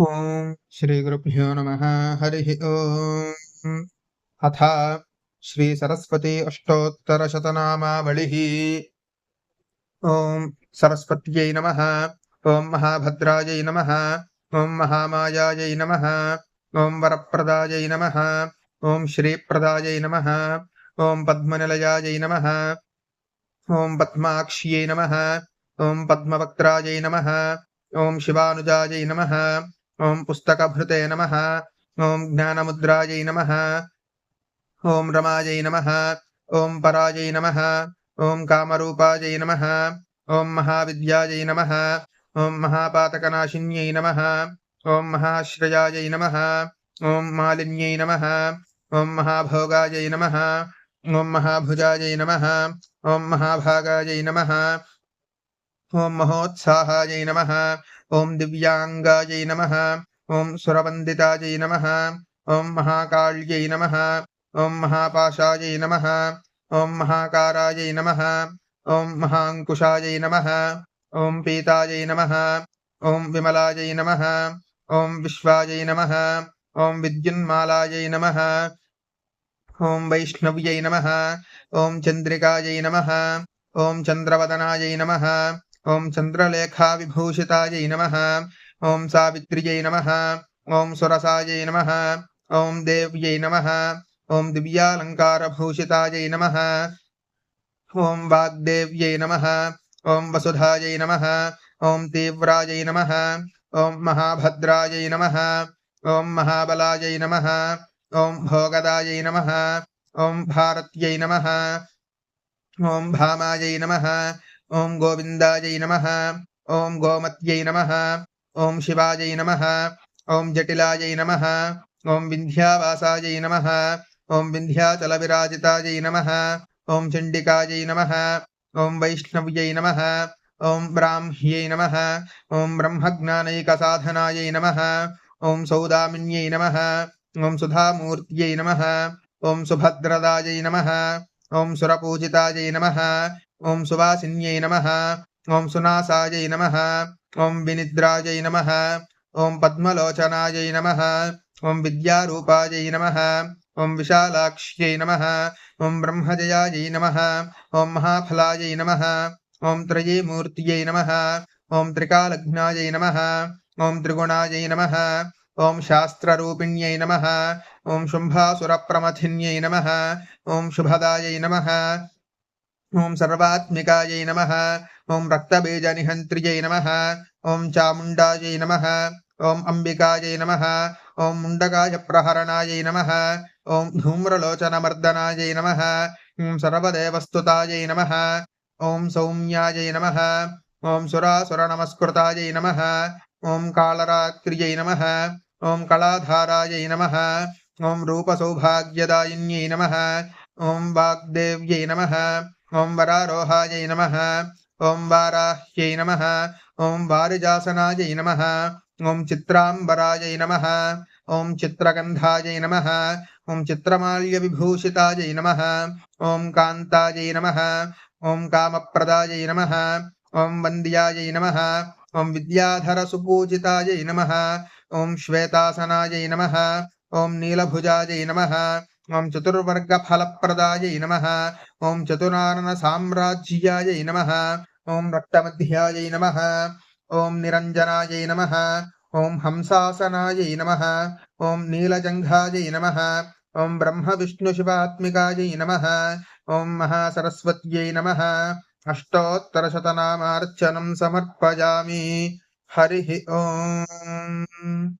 ॐ श्रीगुरुभ्यो नमः। हरिः ॐ। अथ श्रीसरस्वती अष्टोत्तरशतनामावलिः। ॐ सरस्वत्यै नमः। ॐ महाभद्रायै नमः। ॐ महामायायै नमः। ॐ वरप्रदायै नमः। ॐ श्रीप्रदायै नमः। ॐ पद्मनिलयायै नमः। ॐ पद्माक्ष्यै नमः। ॐ पद्मवक्त्रायै नमः। ॐ शिवानुजायै नमः। ॐ पुस्तकभृते नमः। ॐ ज्ञानमुद्रायै नमः। ॐ रमायै नमः। ॐ परायै नमः। ॐ कामरूपायै नमः। ॐ महाविद्यायै नमः। ॐ महापातकनाशिन्यै नमः। ॐ महाश्रयायै नमः। ॐ मालिन्यै नमः। ॐ महाभोगायै नमः। ॐ महाभुजायै नमः। ॐ महाभागायै नमः। ॐ महोत्साहायै नमः। ॐ दिव्याङ्गायै नमः। ॐ सुरवन्दितायै नमः। ॐ महाकाल्यै नमः। ॐ महापाशायै नमः। ॐ महाकारायै नमः। ॐ महाङ्कुशायै नमः। ॐ पीतायै नमः। ॐ विमलायै नमः। ॐ विश्वायै नमः। ॐ विद्युन्मालायै नमः। ॐ वैष्णव्यै नमः। ॐ चन्द्रिकायै नमः। ॐ चन्द्रवदनायै नमः। ॐ चन्द्रलेखाविभूषितायै नमः। ॐ सावित्र्यै नमः। ॐ सुरसायै नमः। ॐ देव्यै नमः। ॐ दिव्यालङ्कारभूषितायै नमः। ॐ वाग्देव्यै नमः। ॐ वसुधायै नमः। ॐ तीव्रायै नमः। ॐ महाभद्रायै नमः। ॐ महाबलायै नमः। ॐ भोगदायै नमः। ॐ भारत्यै नमः। ॐ भामायै नमः। ॐ गोविन्दायै नमः। ॐ गोमत्यै नमः। ॐ शिवायै नमः। ॐ जटिलायै नमः। ॐ विन्ध्यावासायै नमः। ॐ विन्ध्याचलविराजितायै नमः। ॐ चण्डिकायै नमः। ॐ वैष्णव्यै नमः। ॐ ब्राह्म्यै नमः। ॐ ब्रह्मज्ञानैकसाधनायै नमः। ॐ सौदामिन्यै नमः। ॐ सुधामूर्त्यै नमः। ॐ सुभद्रदायै नमः। ॐ सुरपूजितायै नमः। ॐ सुवासिन्यै नमः। ॐ सुनासायै नमः। ॐ विनिद्रायै नमः। ॐ पद्मलोचनायै नमः। ॐ विद्यारूपायै नमः। ॐ विशालाक्ष्यै नमः। ॐ ब्रह्मजयायै नमः। ॐ महाफलायै नमः। ॐ त्रयीमूर्त्यै नमः। ॐ त्रिकालज्ञायै नमः। ॐ त्रिगुणायै नमः। ॐ शास्त्ररूपिण्यै नमः। ॐ शुम्भासुरप्रमथिन्यै नमः। ॐ शुभदायै नमः। ॐ सर्वात्मिकायै नमः। ॐ रक्तबीजनिहन्त्र्यै नमः। ॐ चामुण्डायै नमः। ॐ अम्बिकायै नमः। ॐ मुण्डकायप्रहरणायै नमः। ॐ धूम्रलोचनमर्दनायै नमः। ॐ सर्वदेवस्तुतायै नमः। ॐ सौम्यायै नमः। ॐ सुरासुरनमस्कृतायै नमः। ॐ कालरात्र्यै नमः। ॐ कलाधारायै नमः। ॐ रूपसौभाग्यदायिन्यै नमः। ॐ वाग्देव्यै नमः। ॐ वरारोहायै नमः। ॐ वाराह्यै नमः। ॐ वारिजासनायै नमः। ॐ चित्राम्बरायै नमः। ॐ चित्रगन्धायै नमः। ॐ चित्रमाल्यविभूषितायै नमः। ॐ कान्तायै नमः। ॐ कामप्रदायै नमः। ॐ वन्द्यायै नमः। ॐ विद्याधरसुपूजितायै नमः। ॐ श्वेतासनायै नमः। ॐ नीलभुजायै नमः। ॐ चतुर्वर्गफलप्रदायै नमः। ॐ चतुराननसाम्राज्यायै नमः। ॐ रक्तमध्यायै नमः। ॐ निरञ्जनायै नमः। ॐ हंसासनायै नमः। ॐ नीलजङ्घायै नमः। ॐ ब्रह्मविष्णुशिवात्मिकायै नमः। ॐ महासरस्वत्यै नमः। अष्टोत्तरशतनामार्चनं समर्पयामि। हरिः ॐ।